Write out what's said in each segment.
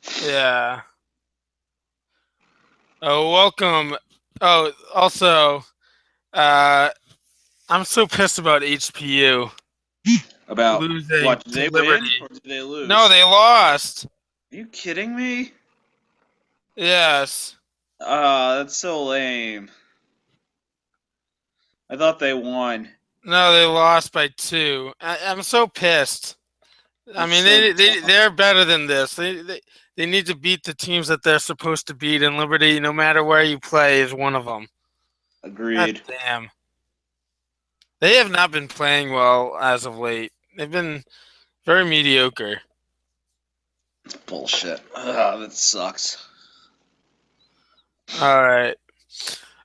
Yeah. Oh, welcome. Oh, also, uh, I'm so pissed about HPU About losing what? Did to they win Liberty. or did they No, lose? they lost. Are you kidding me? Yes. That's so lame. I thought they won. No, they lost by 2. I'm so pissed. I That's mean, so dumb. they're better than this. They need to beat the teams that they're supposed to beat, and Liberty, no matter where you play, is one of them. God Agreed. damn. They have not been playing well as of late. They've been very mediocre. It's bullshit. That sucks. All right.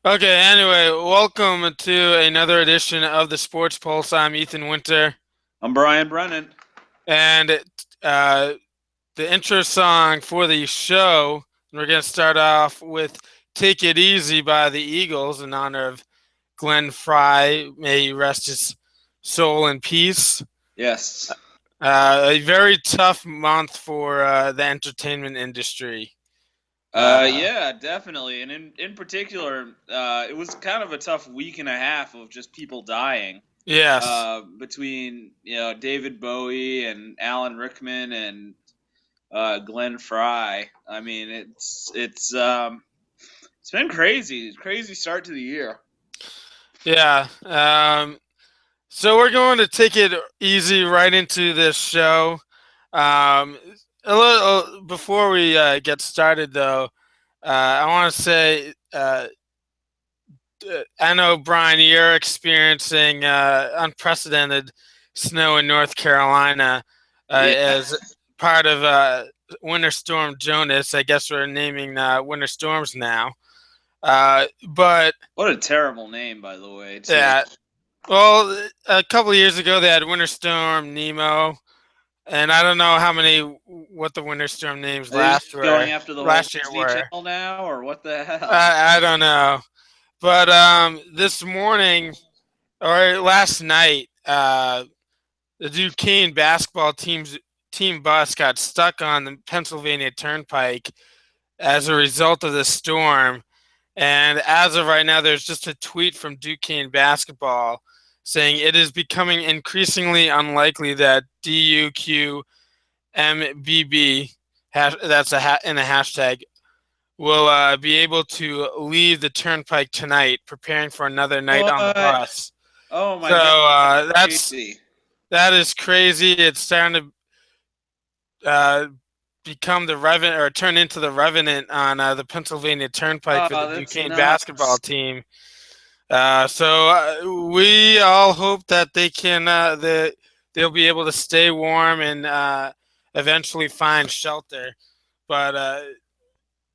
Okay, anyway, welcome to another edition of the Sports Pulse. I'm Ethan Winter, I'm Brian Brennan. and uh, the intro song for the show, we're going to start off with Take It Easy by the Eagles in honor of Glenn Fry. May he rest his soul in peace. Yes. A very tough month for the entertainment industry. Uh, Yeah, definitely. And in particular, it was kind of a tough week and a half of just people dying. yes. Between David Bowie and Alan Rickman and Glenn Fry. I mean, it's been crazy. Crazy start to the year. Yeah. So we're going to take it easy right into this show. Um, a little before we get started, though, I want to say I know Brian, you're experiencing unprecedented snow in North Carolina Yeah. as part of Winter Storm Jonas. I guess we're naming winter storms now. But What a terrible name, by the way, too. yeah, well, a couple of years ago they had Winter Storm Nemo, and I don't know what the Winter Storm names Are they just going after the whole last year Disney were. Channel now, or what the hell? I don't know, but this morning or last night, the Duquesne team bus got stuck on the Pennsylvania Turnpike as a result of the storm. And as of right now, there's just a tweet from Duquesne basketball saying it is becoming increasingly unlikely that DUQMBB, that's in a hashtag, will be able to leave the turnpike tonight, preparing for another night on the What? bus. Oh my So god, that's that's crazy. that is crazy. It's starting to become the revenant or turn into the revenant on the Pennsylvania Turnpike for the Oh, that's Duquesne basketball nuts. team. We all hope that they'll be able to stay warm and eventually find shelter. But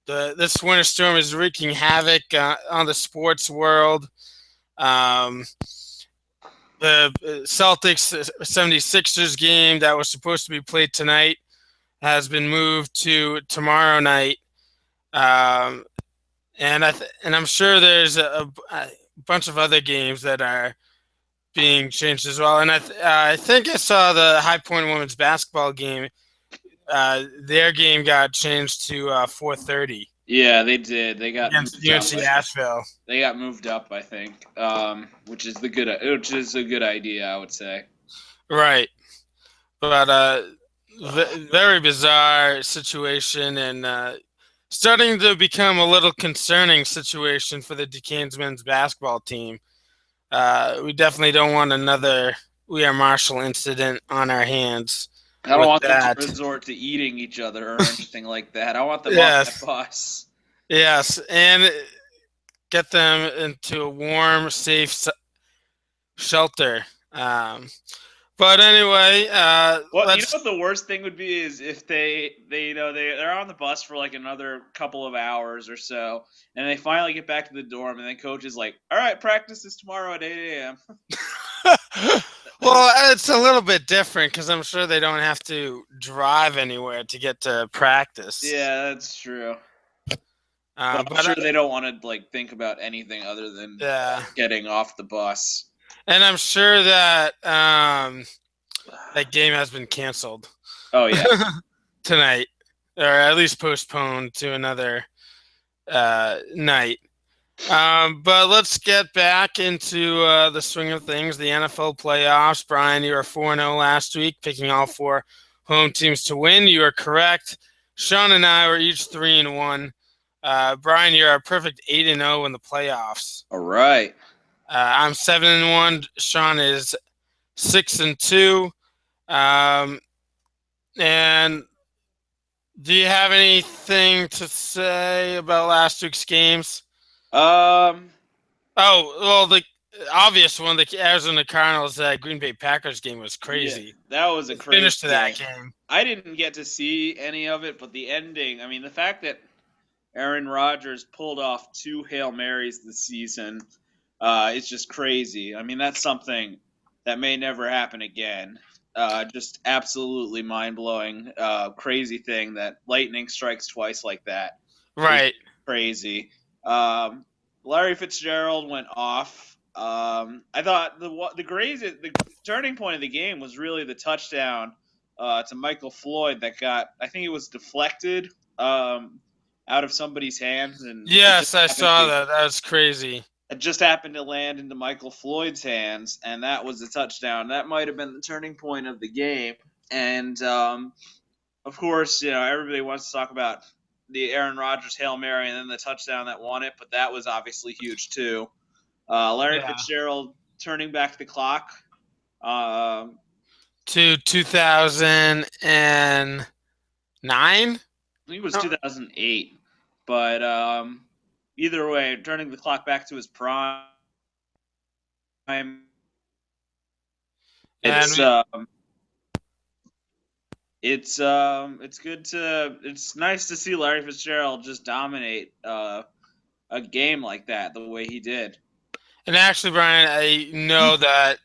this winter storm is wreaking havoc on the sports world. Um, the Celtics 76ers game that was supposed to be played tonight has been moved to tomorrow night. Um, and I'm sure there's a bunch of other games that are being changed as well. And I think I saw the High Point women's basketball game. Their game got changed to 4:30 Yeah, they did. They got against moved up. UNC Asheville. They got moved up, I think, which is a good idea, I would say. Right, but very bizarre situation and starting to become a little concerning situation for the Duquesne's men's basketball team. We definitely don't want another We Are Marshall incident on our hands I don't with want them to that. resort to eating each other or anything like that. I want them off that Yes, bus. yes, and get them into a warm, safe shelter. Um, but anyway, Well, you know let's. what the worst thing would be is if they're on the bus for like another couple of hours or so, and they finally get back to the dorm, and then coach is like, "All right, practice is tomorrow at 8 a.m." Well, it's a little bit different because I'm sure they don't have to drive anywhere to get to practice. Yeah, that's true. But I'm But sure they don't want to like think about anything other than yeah, getting off the bus. and I'm sure that that game has been canceled Oh yeah, tonight. or at least postponed to another night. But let's get back into the swing of things. The NFL playoffs. Brian, you were 4-0 last week, picking all four home teams to win. You are correct. Sean and I were each 3-1. Brian, you're a perfect 8-0 in the playoffs. All right. I'm 7-1. Sean is 6-2. And do you have anything to say about last week's games? Oh, well, the obvious one, the Arizona Cardinals Green Bay Packers game was crazy. Yeah, that was a The crazy finish to that game. I didn't get to see any of it, but the ending, I mean, the fact that Aaron Rodgers pulled off 2 Hail Marys this season, it's just crazy. I mean, that's something that may never happen again. Just absolutely mind-blowing, crazy thing that lightning strikes twice like that. Right. Crazy. Larry Fitzgerald went off. I thought the turning point of the game was really the touchdown to Michael Floyd that got, I think it was deflected out of somebody's hands. And yes, I saw that. That was crazy. It just happened to land into Michael Floyd's hands, and that was the touchdown. That might have been the turning point of the game. And of course, everybody wants to talk about the Aaron Rodgers Hail Mary and then the touchdown that won it, but that was obviously huge too. Larry Fitzgerald turning back the clock to 2009. I think it was 2008, but either way, turning the clock back to his prime. It's nice to see Larry Fitzgerald just dominate a game like that the way he did. And actually, Brian, I know that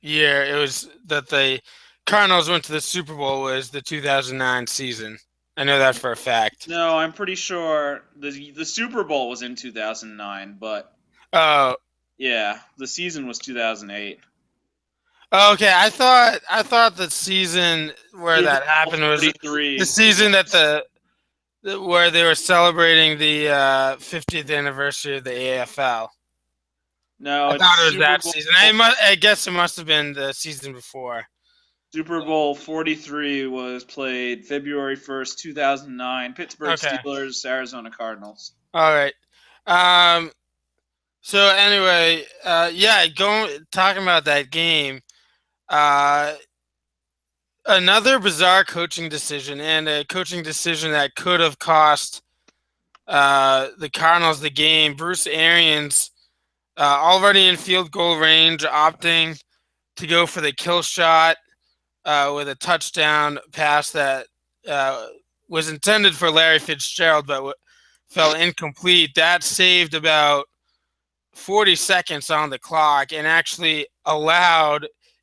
year it was that the Cardinals went to the Super Bowl was the 2009 season. I know that for a fact. No, I'm pretty sure the Super Bowl was in 2009, but yeah, the season was 2008. Okay, I thought the season where that happened was the season that where they were celebrating the 50th anniversary of the AFL. No, I thought it was that season. I guess it must have been the season before. Super Bowl 43 was played February 1st, 2009. Pittsburgh Steelers, Arizona Cardinals. All right. So anyway, talking about that game. Another bizarre coaching decision, and a coaching decision that could have cost the Cardinals the game. Bruce Arians, already in field goal range, opting to go for the kill shot with a touchdown pass that was intended for Larry Fitzgerald, but fell incomplete. That saved about 40 seconds on the clock and actually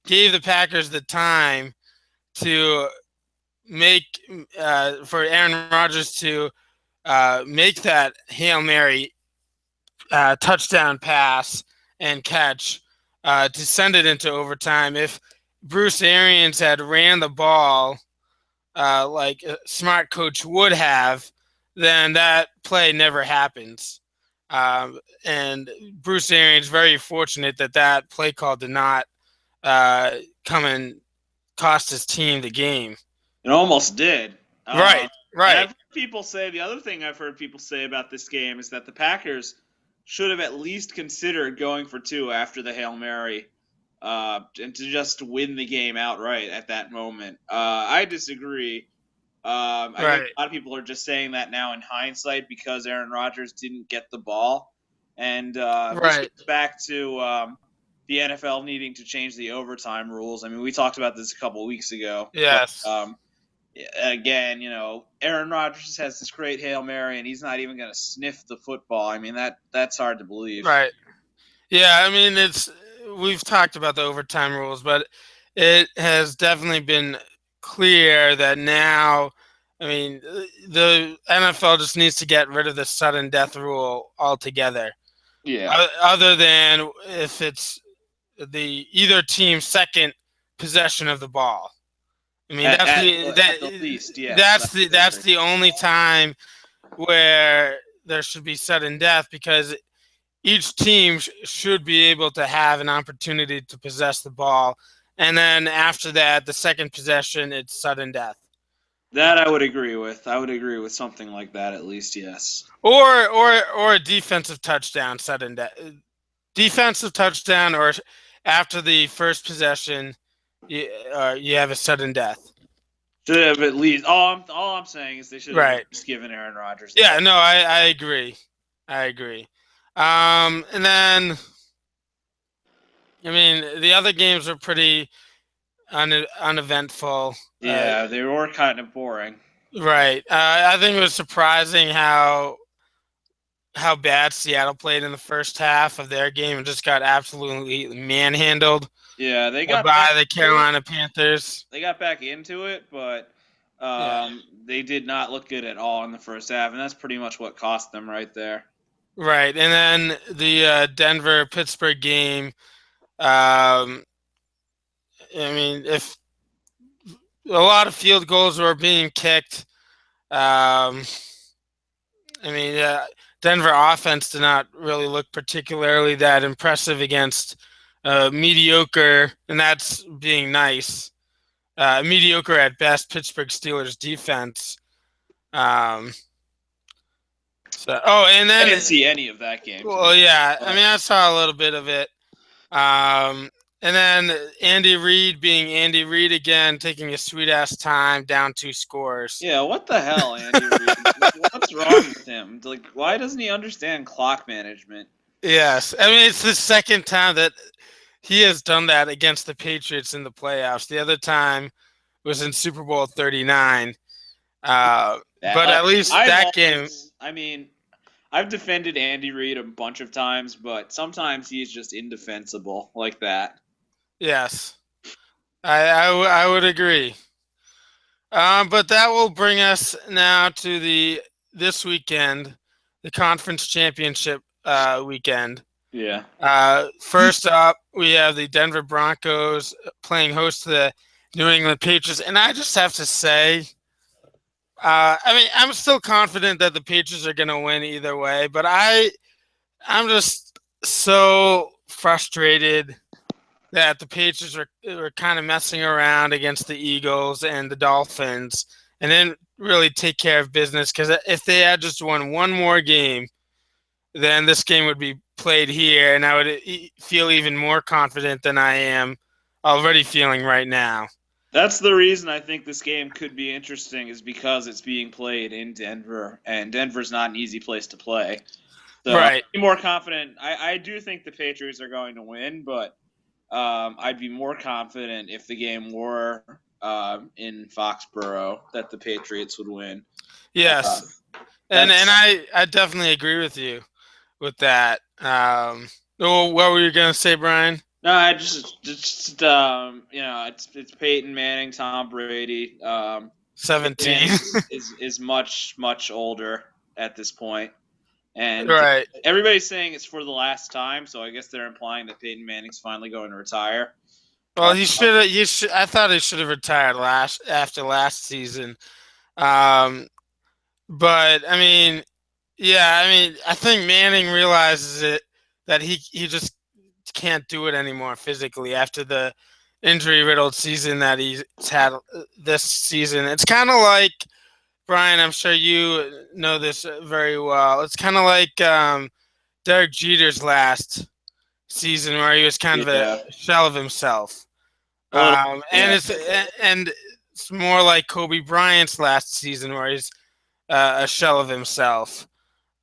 gave the Packers the time to make for Aaron Rodgers to make that Hail Mary touchdown pass and catch to send it into overtime. If Bruce Arians had ran the ball like a smart coach would have, then that play never happens. And Bruce Arians very fortunate that play call did not come and cost his team the game. It almost did. Right. I've heard people say, the other thing I've heard people say about this game is that the Packers should have at least considered going for 2 after the Hail Mary and to just win the game outright at that moment. I disagree. I think a lot of people are just saying that now in hindsight because Aaron Rodgers didn't get the ball. And this gets back to the NFL needing to change the overtime rules. I mean, we talked about this a couple weeks ago. Yes. But, again, Aaron Rodgers has this great Hail Mary, and he's not even going to sniff the football. I mean, that's hard to believe. Right. Yeah, I mean, we've talked about the overtime rules, but it has definitely been clear that now, I mean, the NFL just needs to get rid of the sudden death rule altogether. Yeah. Other than if it's the either team's second possession of the ball. I mean, At the least, yes. that's the only time where there should be sudden death, because each team should be able to have an opportunity to possess the ball, and then after that, the second possession, it's sudden death, That I would agree with. I would agree with something like that at least, yes. or a defensive touchdown, sudden death, defensive touchdown, or after the first possession, you have a sudden death. Should have at least. All I'm saying is they should have Right. just given Aaron Rodgers. Yeah. No, I agree. I agree. And then, I mean, the other games were pretty uneventful. Yeah, they were kind of boring. Right. I think it was surprising how bad Seattle played in the first half of their game and just got absolutely manhandled. Yeah, they got by the Carolina Panthers. They got back into it, but they did not look good at all in the first half, and that's pretty much what cost them right there. Right, and then the Denver-Pittsburgh game. I mean, if a lot of field goals were being kicked, I mean, Denver offense did not really look particularly that impressive against mediocre, and that's being nice. Mediocre at best Pittsburgh Steelers defense. And then I didn't see any of that game. Well, yeah, I mean, I saw a little bit of it. And then Andy Reid being Andy Reid again, taking a sweet ass time, down 2 scores. Yeah, what the hell, Andy Reid? What's wrong with him? Like, why doesn't he understand clock management? Yes, I mean, it's the second time that he has done that against the Patriots in the playoffs. The other time was in Super Bowl 39. But at least that game. I mean, I've defended Andy Reid a bunch of times, but sometimes he's just indefensible like that. Yes, I would agree. But that will bring us now to this weekend, the conference championship weekend. Yeah. First up, we have the Denver Broncos playing host to the New England Patriots, and I just have to say, I mean, I'm still confident that the Patriots are going to win either way, but I'm just so frustrated that the Patriots were kind of messing around against the Eagles and the Dolphins and didn't really take care of business, because if they had just won one more game, then this game would be played here, and I would feel even more confident than I am already feeling right now. That's the reason I think this game could be interesting, is because it's being played in Denver, and Denver's not an easy place to play. So right. I'd be more confident. I do think the Patriots are going to win, but I'd be more confident if the game were in Foxborough that the Patriots would win. Yes, and I definitely agree with you with that. What were you going to say, Brian? No, I just it's Peyton Manning, Tom Brady. 17 is much older at this point. And right. Everybody's saying it's for the last time, so I guess they're implying that Peyton Manning's finally going to retire. Well, he should. I thought he should have retired after last season. But I mean, yeah, I mean, I think Manning realizes that he just can't do it anymore physically after the injury-riddled season that he's had this season. It's kind of like, Brian, I'm sure you know this very well. It's kind of like Derek Jeter's last season, where he was kind of a shell of himself. And it's more like Kobe Bryant's last season, where he's a shell of himself.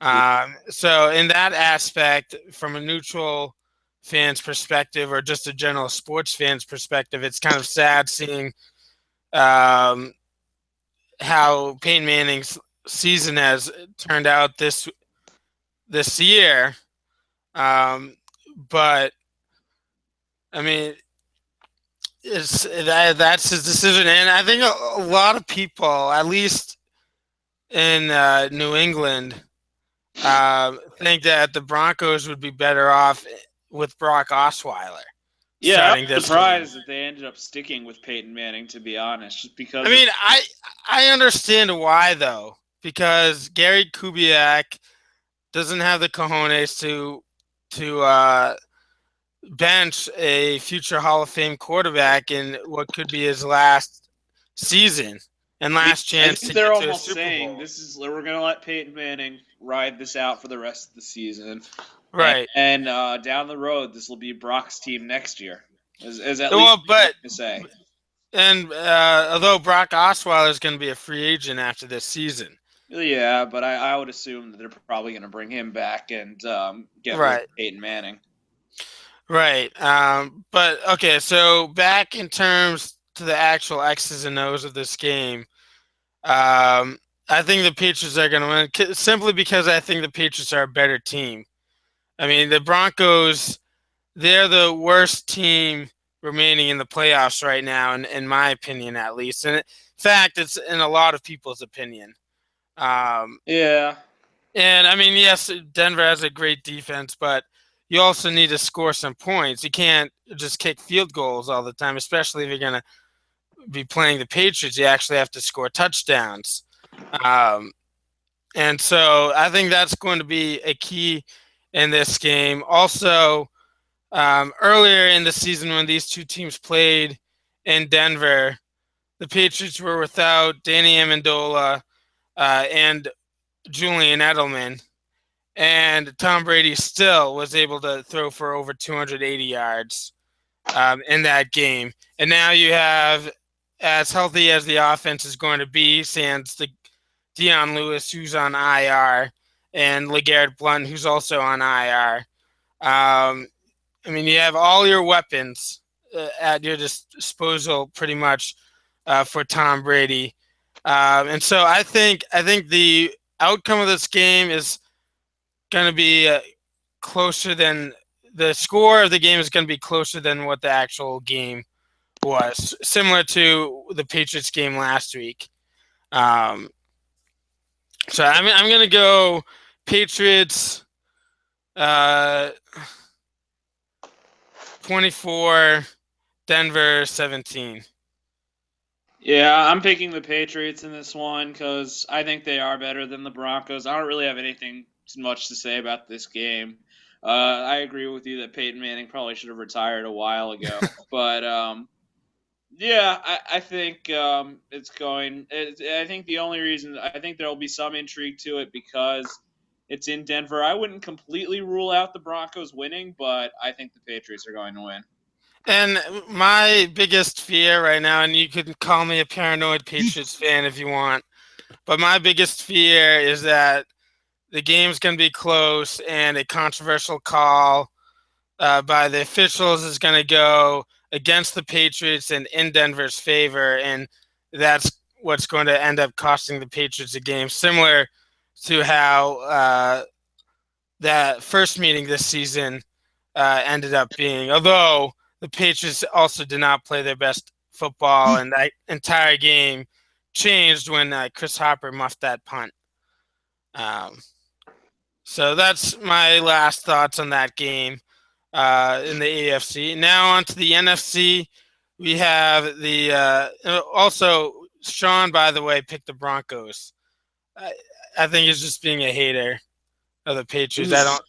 So in that aspect, from a neutral fan's perspective, or just a general sports fan's perspective, it's kind of sad seeing how Peyton Manning's season has turned out this year. But I mean, that's his decision, and I think a lot of people, at least in New England, think that the Broncos would be better off with Brock Osweiler. Yeah, starting I'm this game. surprised that they ended up sticking with Peyton Manning, to be honest, just I because of mean, I understand why though, because Gary Kubiak doesn't have the cojones to bench a future Hall of Fame quarterback in what could be his last season and last I chance think to they're get to a almost Super saying Bowl. this is we're gonna let Peyton Manning ride this out for the rest of the season, Right. and down the road this will be Brock's team next year, is at least Well, what they're but gonna say. and although Brock Osweiler is going to be a free agent after this season. Yeah, but I would assume that they're probably gonna bring him back and get rid of Right. Peyton Manning. Right. But okay, so back in terms to the actual X's and O's of this game, um, I think the Patriots are going to win simply because I think the Patriots are a better team. I mean, the Broncos, they're the worst team remaining in the playoffs right now, in my opinion, at least. And in fact, it's in a lot of people's opinion. Um, Yeah, And I mean, yes, Denver has a great defense, but you also need to score some points. You can't just kick field goals all the time, especially if you're going to be playing the Patriots. You actually have to score touchdowns. Um, and so I think that's going to be a key in this game. Also, earlier in the season when these two teams played in Denver, the Patriots were without Danny Amendola and Julian Edelman. And Tom Brady still was able to throw for over 280 yards in that game. And now you have, as healthy as the offense is going to be, sans the Dion Lewis, who's on IR, and LeGarrette Blount, who's also on IR. I mean, you have all your weapons at your disposal, pretty much, for Tom Brady. And so I think the outcome of this game is going to be closer than the score of the game is going to be closer than what the actual game was, similar to the Patriots game last week. Um, so I'm going to go Patriots uh, 24, Denver 17. yeah, I'm picking the Patriots in this one because I think they are better than the Broncos. I don't really have anything much to say about this game. I agree with you that Peyton Manning probably should have retired a while ago, but yeah, I think it's going. I think the only reason I think there will be some intrigue to it because it's in Denver. I wouldn't completely rule out the Broncos winning, but I think the Patriots are going to win. And my biggest fear right now, and you can call me a paranoid Patriots fan if you want, but my biggest fear is that the game's going to be close and a controversial call by the officials is going to go against the Patriots and in Denver's favor, and that's what's going to end up costing the Patriots a game, similar to how that first meeting this season ended up being. Although the Patriots also did not play their best football, and that entire game changed when Chris Hopper muffed that punt. Um, so that's my last thoughts on that game in the AFC. Now on to the NFC. We have the also Sean, by the way, picked the Broncos. I, I think he's just being a hater of the Patriots. I don't,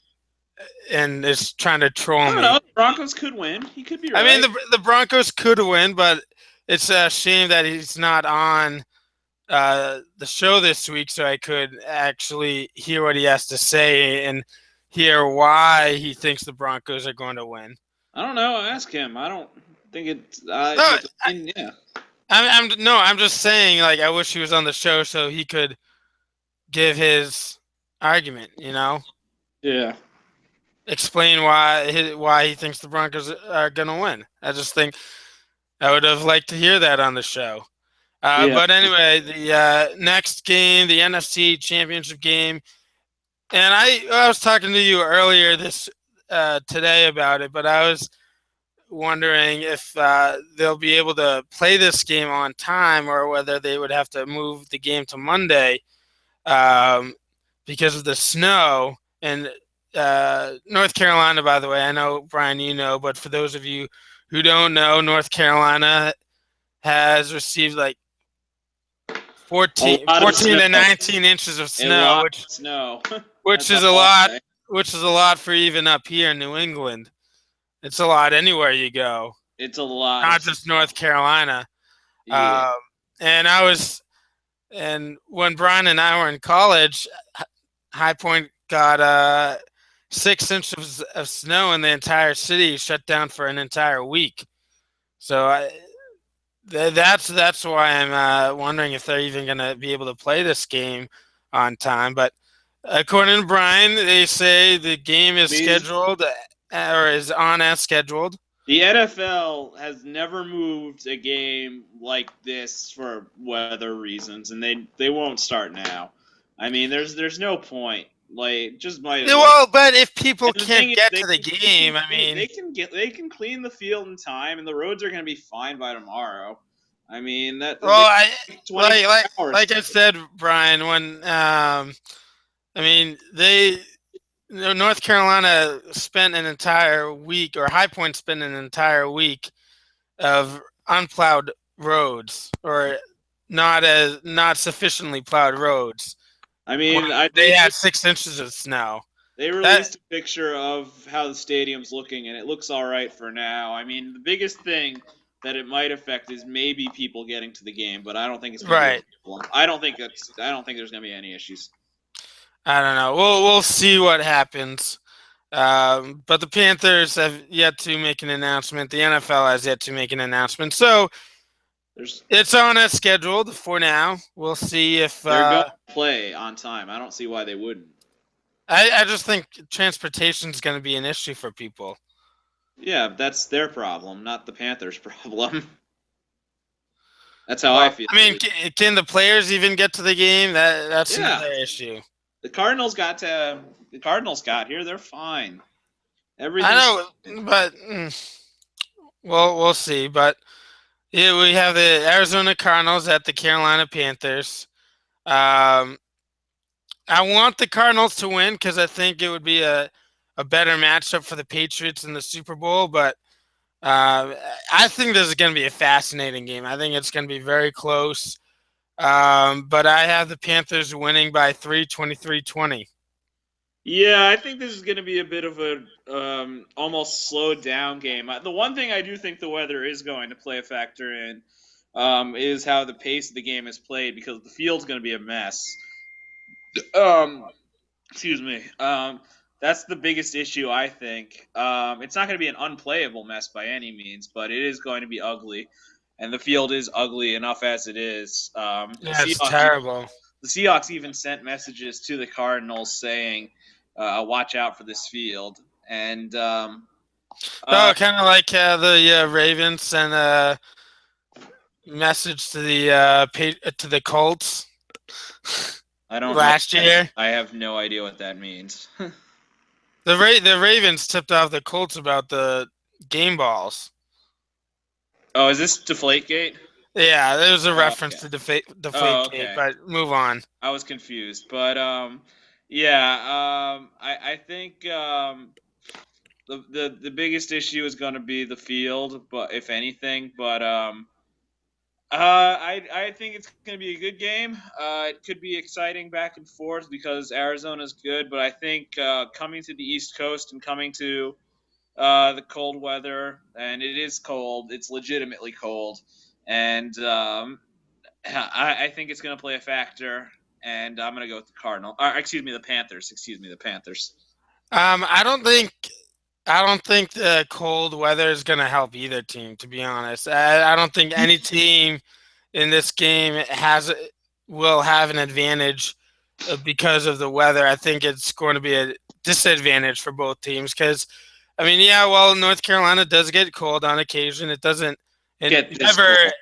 and is trying to troll I don't me. know. The Broncos could win. He could be I mean, right. the Broncos could win, but it's a shame that he's not on the show this week, so I could actually hear what he has to say and hear why he thinks the Broncos are going to win. I don't know. Ask him. I don't think it's. No, But yeah, I'm just saying, like, I wish he was on the show so he could give his argument. yeah, Explain why he thinks the Broncos are going to win. I just think I would have liked to hear that on the show. yeah. But anyway, the next game, the NFC Championship game, and I was talking to you earlier this today about it, but I was wondering if they'll be able to play this game on time or whether they would have to move the game to Monday um, because of the snow. And North Carolina, by the way, I know, Brian, but for those of you who don't know, North Carolina has received like A 14, lot of 14 snow. to 19 inches of A snow, lot which of snow. which That's is all a I'll lot, say. which is a lot for even up here in New England. It's a lot anywhere you go, It's a lot of not just snow. North Carolina. Yeah. Um, and I was, and when Brian and I were in college, High Point got 6 inches of snow in the entire city, shut down for an entire week. So that's why I'm wondering if they're even going to be able to play this game on time. But according to Brian, they say the game is I mean, scheduled or is on as scheduled. the NFL has never moved a game like this for weather reasons, and they won't start now. I mean, there's no point. Like, just might Yeah, like. well, but if people And the thing can't is, get to the game, I mean, they can clean the field in time, and the roads are going to be fine by tomorrow. I mean that well, they I take 24 hours. like I said, Brian, when I mean they North Carolina spent an entire week, or High Point spent an entire week of unplowed roads, or not sufficiently plowed roads. I When mean, they had 6 inches of snow. they That released a picture of how the stadium's looking, and it looks all right for now. I mean, the biggest thing that it might affect is maybe people getting to the game, but I don't think it's going to be a right. problem. I don't think there's going to be any issues. I don't know. We'll see what happens. But the Panthers have yet to make an announcement. The NFL has yet to make an announcement. So There's it's on as scheduled for now. We'll see if they're going to play on time. I don't see why they wouldn't. I just think transportation is going to be an issue for people. Yeah, that's their problem, not the Panthers' problem. That's how I Well, feel. I mean, can the players even get to the game? That's Yeah, another issue. the Cardinals got here. They're fine. I Everything's fine. know, but well, we'll see. But yeah, we have the Arizona Cardinals at the Carolina Panthers. Um, I want the Cardinals to win because I think it would be a better matchup for the Patriots in the Super Bowl. But uh, I think this is going to be a fascinating game. I think it's going to be very close. But I have the Panthers winning by 3, 23-20. Yeah, I think this is going to be a bit of a almost slowed down game. The one thing I do think the weather is going to play a factor in is how the pace of the game is played because the field's going to be a mess. Um, excuse me. That's the biggest issue, I think. It's not going to be an unplayable mess by any means, but it is going to be ugly, and the field is ugly enough as it is. Yeah, it's terrible. The Seahawks even sent messages to the Cardinals saying, "Watch out for this field." And Oh, uh, kind of like the Ravens sent a message to the to the Colts I don't know. last year. I have no idea what that means. The Ravens tipped off the Colts about the game balls. Oh, is this Deflategate? Yeah, there was a Oh, reference okay. to Oh, Deflategate, okay. but move on. I was confused, but yeah. I think the biggest issue is going to be the field, but if anything, but I think it's going to be a good game. It could be exciting back and forth because Arizona's good, but I think coming to the East Coast and coming to the cold weather, and it is cold. It's legitimately cold, and I think it's going to play a factor. And I'm going to go with the Cardinal. Excuse me, the Panthers. Excuse me, the Panthers. I don't think the cold weather is going to help either team. To be honest, I don't think any team in this game will have an advantage because of the weather. I think it's going to be a disadvantage for both teams because, I mean, yeah, well, North Carolina does get cold on occasion. It doesn't, Get it this never cold.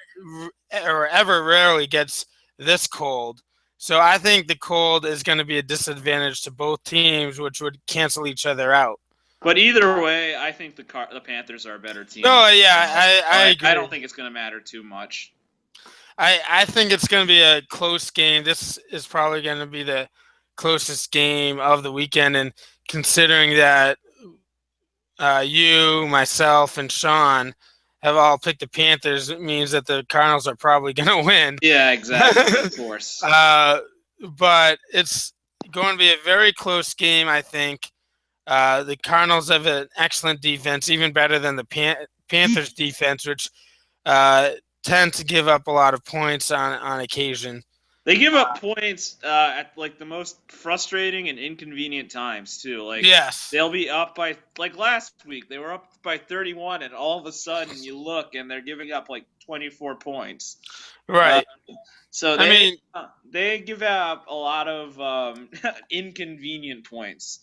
or ever rarely gets this cold. So I think the cold is going to be a disadvantage to both teams, which would cancel each other out. But either way, I think the Panthers are a better team. No, yeah, I I agree. don't think it's going to matter too much. I think it's going to be a close game. This is probably going to be the closest game of the weekend. And considering that you, myself, and Sean have all picked the Panthers, it means that the Cardinals are probably going to win. Yeah, exactly. Of course. But it's going to be a very close game, I think. The Cardinals have an excellent defense, even better than the Panthers' defense, which uh, tend to give up a lot of points on occasion. They give up points at like the most frustrating and inconvenient times too. Like Yes. they'll be up by like last week they were up by 31, and all of a sudden you look and they're giving up like 24 points. Right. So I mean, they give up a lot of inconvenient points.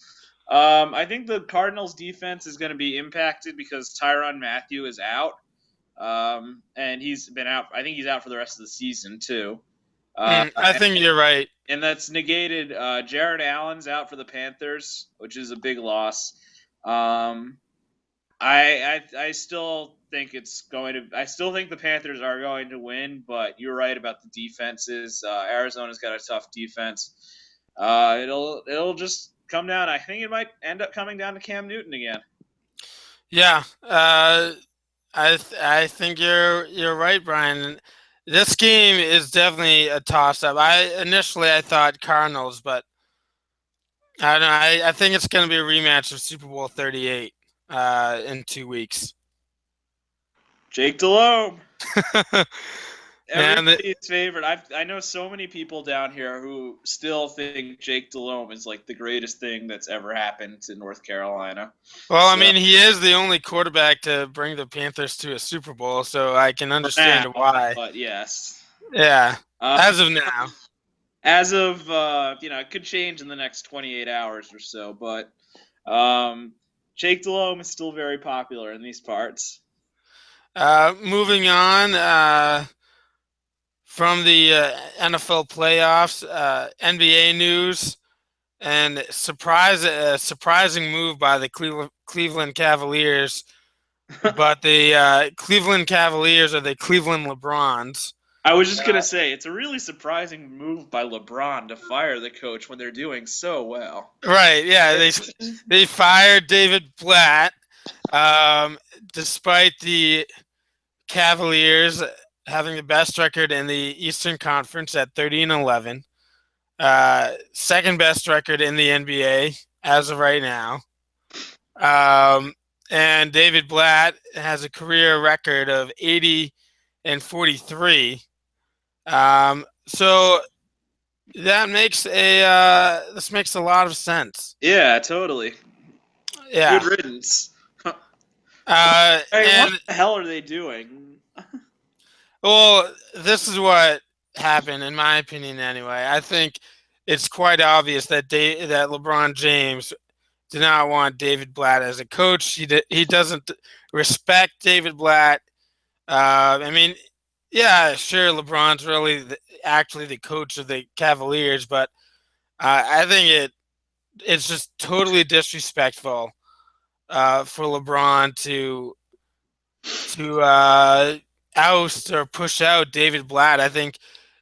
I think the Cardinals defense is going to be impacted because Tyrann Mathieu is out, and he's been out. I think he's out for the rest of the season too. I think you're right. And that's negated. Jared Allen's out for the Panthers, which is a big loss. I still think it's going to. I still think the Panthers are going to win, but you're right about the defenses. Arizona's got a tough defense. It'll just come down. I think it might end up coming down to Cam Newton again. Yeah, I think you're right, Brian. This game is definitely a toss-up. I thought Cardinals, but I don't know. I think it's going to be a rematch of Super Bowl 38 in 2 weeks. Jake Delhomme. Everybody's favorite. I know so many people down here who still think Jake Delhomme is like the greatest thing that's ever happened to North Carolina. Well, I mean, he is the only quarterback to bring the Panthers to a Super Bowl, so I can understand why. But yes. Yeah, as of now. As of, it could change in the next 28 hours or so, but Jake Delhomme is still very popular in these parts. Moving on from the NFL playoffs, NBA news, and surprising move by the Cleveland Cavaliers. But the Cleveland Cavaliers are the Cleveland LeBrons. I was just going to say, it's a really surprising move by LeBron to fire the coach when they're doing so well. Right, yeah. They fired David Blatt despite the Cavaliers having the best record in the Eastern Conference at 30-11. Second best record in the NBA as of right now. And David Blatt has a career record of 80-43. So that makes this makes a lot of sense. Yeah, totally. Yeah. Good riddance. What the hell are they doing? Well, this is what happened, in my opinion. Anyway, I think it's quite obvious that that LeBron James did not want David Blatt as a coach. He doesn't respect David Blatt. I mean, yeah, sure, LeBron's really actually the coach of the Cavaliers, but I think it's just totally disrespectful for LeBron to oust or push out David Blatt. I think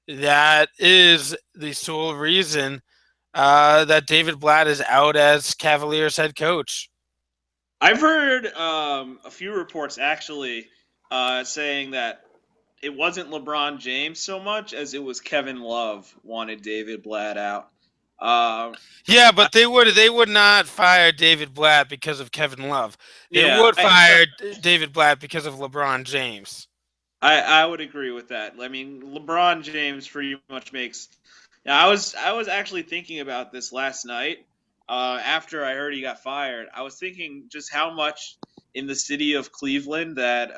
that is the sole reason that David Blatt is out as Cavaliers head coach. I've heard a few reports actually saying that it wasn't LeBron James so much as it was Kevin Love wanted David Blatt out. Yeah, but they would not fire David Blatt because of Kevin Love. They would fire David Blatt because of LeBron James. I would agree with that. I mean, LeBron James pretty much makes. Yeah, I was actually thinking about this last night. After I heard he got fired, I was thinking just how much in the city of Cleveland that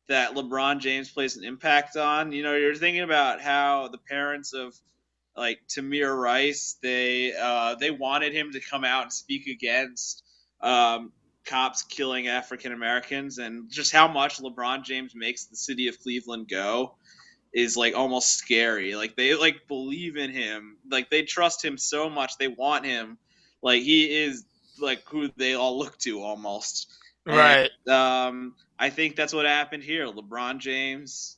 that LeBron James plays an impact on. You know, you're thinking about how the parents of like Tamir Rice, they wanted him to come out and speak against cops killing African Americans, and just how much LeBron James makes the city of Cleveland go is like almost scary. Like they like believe in him, like they trust him so much, they want him, like he is like who they all look to almost. Right. And, I think that's what happened here. LeBron James,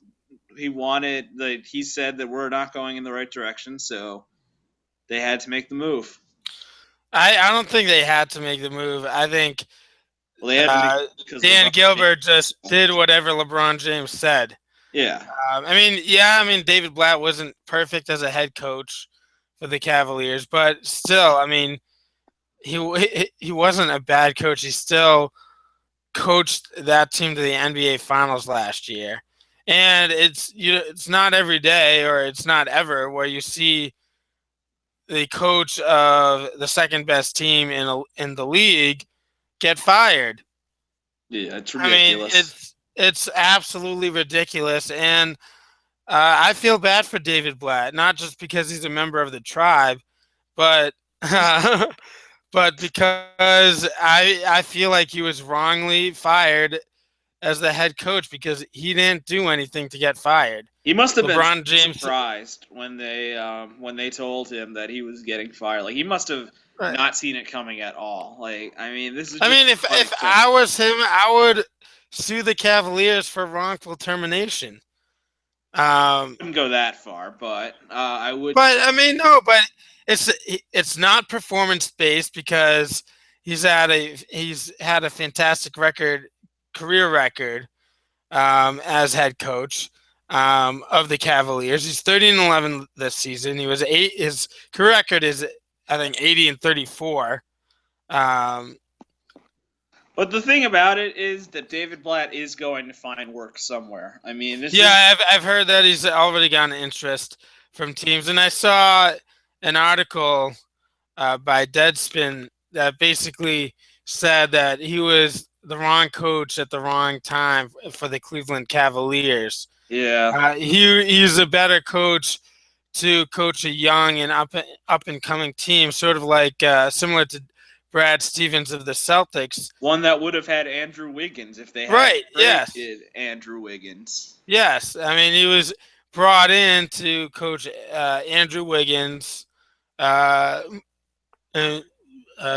he said that we're not going in the right direction, so they had to make the move. I don't think they had to make the move. I think Well, they had to do Uh, it because Dan LeBron James. Gilbert just did whatever LeBron James said. Yeah, I mean, David Blatt wasn't perfect as a head coach for the Cavaliers, but still, I mean, he wasn't a bad coach. He still coached that team to the NBA Finals last year, and it's not every day or it's not ever where you see the coach of the second best team in the league get fired. yeah, it's I mean, ridiculous. it's absolutely ridiculous, and I feel bad for David Blatt, not just because he's a member of the tribe, but but because I feel like he was wrongly fired as the head coach because he didn't do anything to get fired. He must have been LeBron James, surprised when they told him that he was getting fired. Like he must have right. not seen it coming at all. Like I mean, this is I just mean, if unacceptable. I was him, I would sue the Cavaliers for wrongful termination. Um, Wouldn't go that far, but I would. but I mean, no, but it's it's not performance based because he's had a fantastic career record as head coach of the Cavaliers. He's 30-11 this season. He was eight. His career record is I think 80-34. Um, But the thing about it is that David Blatt is going to find work somewhere. I mean, this is yeah, I've heard that he's already gotten interest from teams, and I saw an article by Deadspin that basically said that he was the wrong coach at the wrong time for the Cleveland Cavaliers. yeah. He's a better coach to coach a young and up and coming team, sort of like similar to Brad Stevens of the Celtics. One that would have had Andrew Wiggins if they had Right. Yes. traded Andrew Wiggins. Yes. I mean, he was brought in to coach Andrew Wiggins, uh,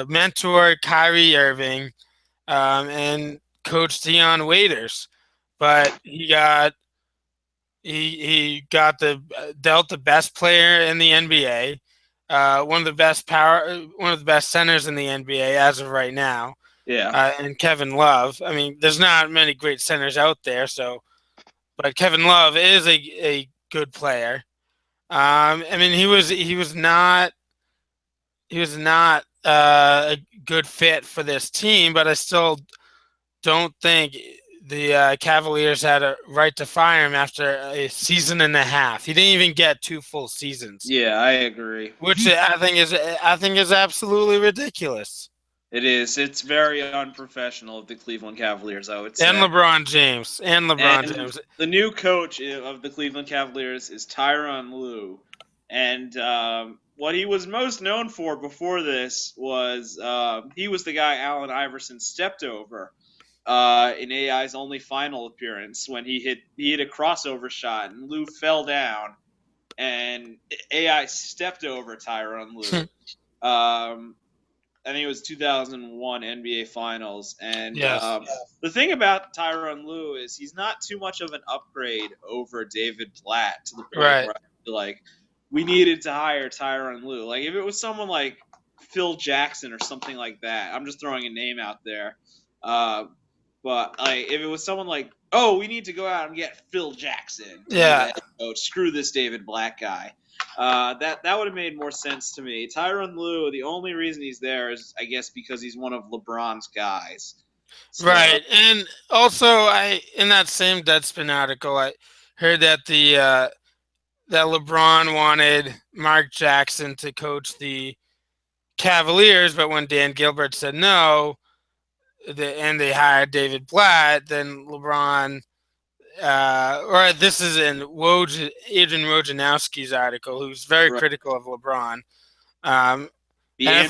mentor Kyrie Irving, and coach Deion Waiters, but he got the dealt the best player in the NBA, one of the best centers in the NBA as of right now, Yeah. and Kevin Love. I mean, there's not many great centers out there, but Kevin Love is a good player. I mean, he was not a good fit for this team, but I still don't think the Cavaliers had a right to fire him after a season and a half. He didn't even get two full seasons, Yeah, I agree. which I think is absolutely ridiculous. It is. It's very unprofessional of the Cleveland Cavaliers, I would And say. LeBron And James. the new coach of the Cleveland Cavaliers is Tyronn Lue. And what he was most known for before this was he was the guy Allen Iverson stepped over in AI's only final appearance when he hit a crossover shot and Lue fell down and AI stepped over Tyronn Lue. I think it was 2001 NBA Finals, and Yes. the thing about Tyronn Lue is he's not too much of an upgrade over David Blatt to the point Right. where I feel like we needed to hire Tyronn Lue. Like if it was someone like Phil Jackson or something like that, I'm just throwing a name out there. But like if it was someone like, oh, we need to go out and get Phil Jackson to be the Yeah. head coach. Screw this David Blatt guy. That would have made more sense to me. Tyronn Lue, the only reason he's there is, I guess, because he's one of LeBron's guys. So, Right. And also, I in that same Deadspin article, I heard that that LeBron wanted Mark Jackson to coach the Cavaliers, but when Dan Gilbert said no, and they hired David Blatt, then LeBron, or this is in Adrian Wojnarowski's article, who's very right. critical of LeBron, and The I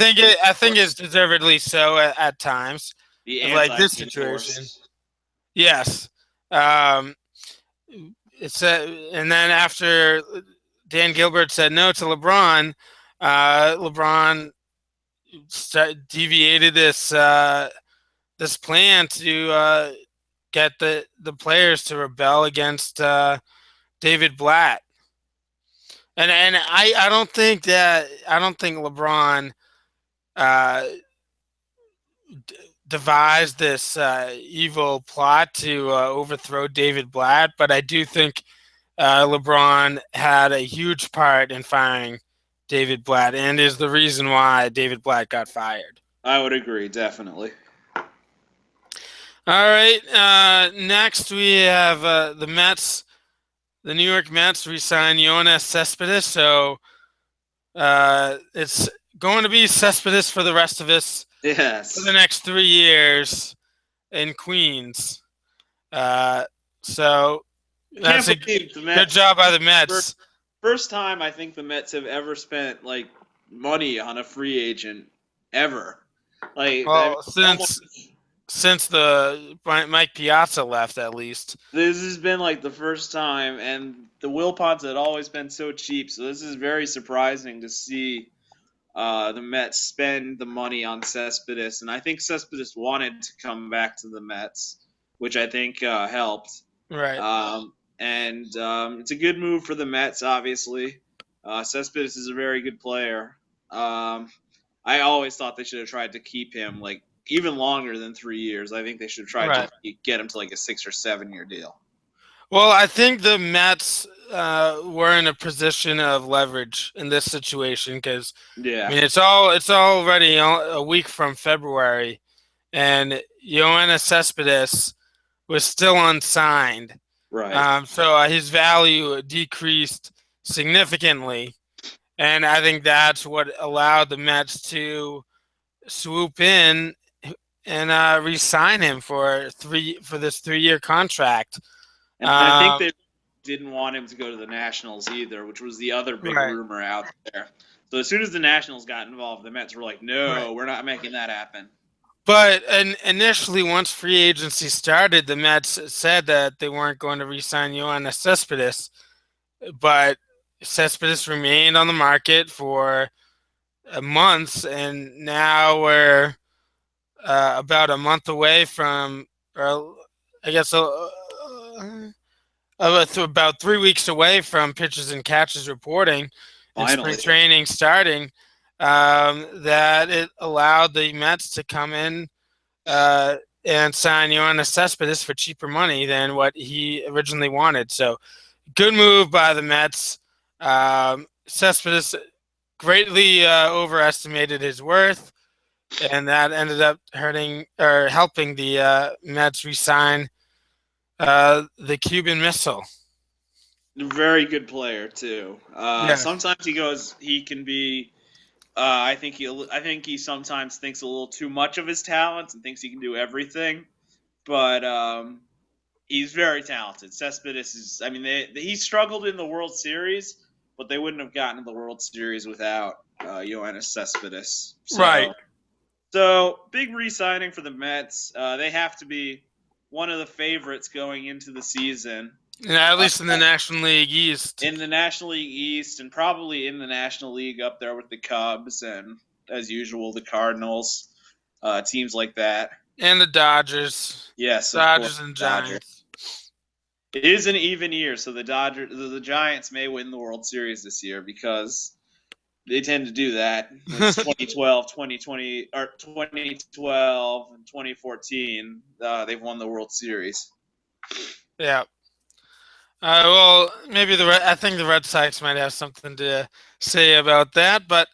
think it's deservedly so at times, like this situation. anti-force. Yes, um, and then after Dan Gilbert said no to LeBron, LeBron deviated this plan to get the players to rebel against David Blatt. And I don't think LeBron uh, devised this evil plot to overthrow David Blatt, but I do think LeBron had a huge part in firing David Blatt and is the reason why David Blatt got fired. I would agree, definitely. All right. Next, we have the Mets. The New York Mets re-signed Yoenis Cespedes, so it's going to be Cespedes for the rest of us for the Yes. next 3 years in Queens. So Can't that's a believe the good Mets. job by the Mets. First time I think the Mets have ever spent like money on a free agent ever. Like I mean, Well, since the Mike Piazza left, at least. this has been like the first time, and the Wilpots had always been so cheap. So this is very surprising to see the Mets spend the money on Cespedes, and I think Cespedes wanted to come back to the Mets, which I think helped. Right. And it's a good move for the Mets, obviously. Cespedes is a very good player. Um, I always thought they should have tried to keep him like even longer than 3 years. I think they should have tried Right. to get him to like a 6 or 7 year deal. Well, I think the Mets were in a position of leverage in this situation because I Yeah, mean it's already a week from February, and Yoenis Cespedes was still unsigned. right. So his value decreased significantly, and I think that's what allowed the Mets to swoop in and re-sign him for this 3-year contract. And I think Um, they didn't want him to go to the Nationals either, which was the other big right, rumor out there. So as soon as the Nationals got involved, the Mets were like, right. "No, we're not making that happen." But initially, once free agency started, the Mets said that they weren't going to re-sign Yoenis Cespedes, but Cespedes remained on the market for months, and now we're about a month away from, or I guess about 3 weeks away from pitchers and catchers reporting and spring Finally, training starting. That it allowed the Mets to come in and sign Yoenis Cespedes for cheaper money than what he originally wanted. So, good move by the Mets. Cespedes greatly overestimated his worth, and that ended up hurting or helping the Mets re-sign the Cuban Missile. very good player too. Yes, Sometimes he can be. I think he sometimes thinks a little too much of his talents and thinks he can do everything. But he's very talented. Cespedes is. I mean, he struggled in the World Series, but they wouldn't have gotten to the World Series without Yoenis Cespedes. right. So big re-signing for the Mets. They have to be one of the favorites going into the season. Yeah, at Uh, least in the National League East in the National League East and probably in the National League up there with the Cubs and, as usual, the Cardinals, teams like that. and the Dodgers, Yes, of course, Dodgers and Dodgers. Giants. It is an even year, so the Giants may win the World Series this year because they tend to do that. It's 2012, 2020, or 2012 and 2014. They've won the World Series. Yeah. Well, maybe I think the Red Sox might have something to say about that, but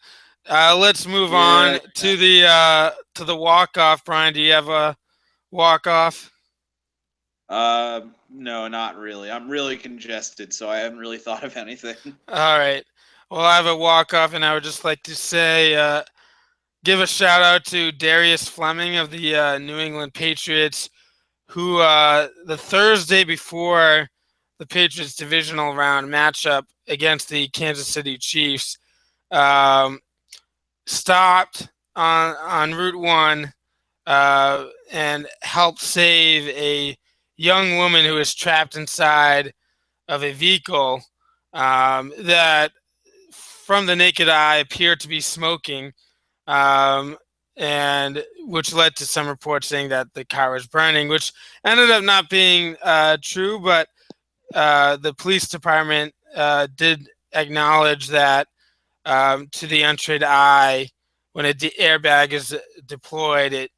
let's move Yeah. on to the walk off. Brian, do you have a walk off? No, not really. I'm really congested, so I haven't really thought of anything. All right. Well, I have a walk off, and I would just like to say, give a shout out to Darius Fleming of the New England Patriots, who the Thursday before the Patriots divisional round matchup against the Kansas City Chiefs, um, stopped on Route One and helped save a young woman who was trapped inside of a vehicle that, from the naked eye, appeared to be smoking, um, and which led to some reports saying that the car was burning, which ended up not being true, but the police department did acknowledge that to the untrained eye, when the airbag is deployed,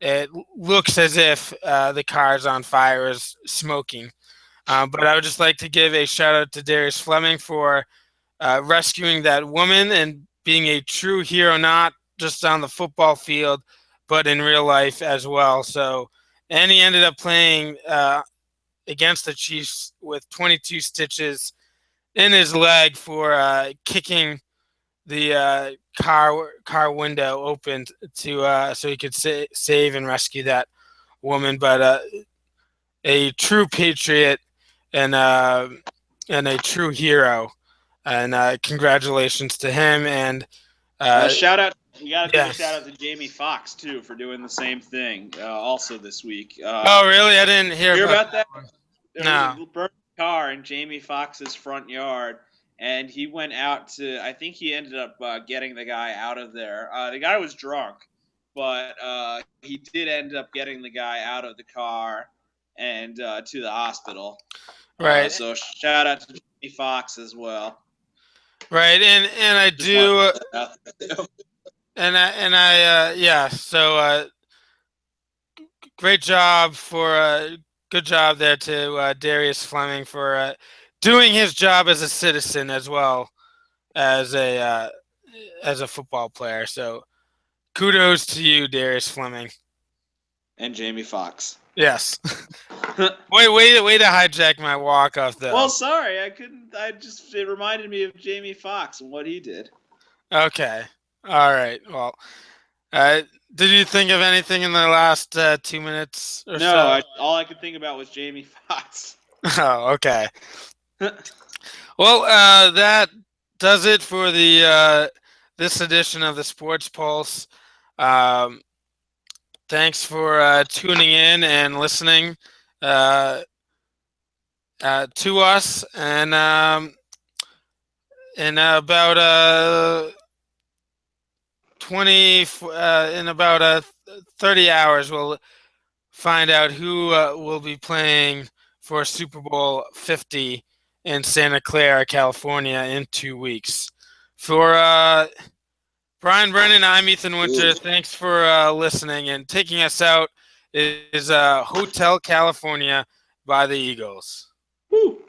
it looks as if the car is on fire, is smoking. But I would just like to give a shout out to Darius Fleming for rescuing that woman and being a true hero, not just on the football field, but in real life as well. So, and he ended up playing against the Chiefs with 22 stitches in his leg for kicking the car window open to so he could save and rescue that woman. But a true patriot and a true hero. And congratulations to him. And shout out! We got to give a yes. shout out to Jamie Foxx too for doing the same thing. Also this week. Oh, really? I didn't hear about that. There was a burnt car in Jamie Foxx's front yard, and he went out to. I think he ended up getting the guy out of there. The guy was drunk, but he did end up getting the guy out of the car and to the hospital. Right. So shout out to Jamie Foxx as well. Right, and I do, and I yeah. So great job for good job there to Darius Fleming for doing his job as a citizen as well as a football player. So kudos to you, Darius Fleming. And Jamie Foxx. Yes. way to hijack my walk off though. Well, sorry, I couldn't. It reminded me of Jamie Foxx and what he did. Okay. All right. Well, did you think of anything in the last 2 minutes or so? No, all I could think about was Jamie Foxx. Oh, okay. Well, that does it for the this edition of the Sports Pulse. Thanks for tuning in and listening to us. And in about 30 hours, we'll find out who will be playing for Super Bowl 50 in Santa Clara, California in 2 weeks. For Brian Brennan, I'm Ethan Winter. Thanks for listening, and taking us out is Hotel California by the Eagles. Woo.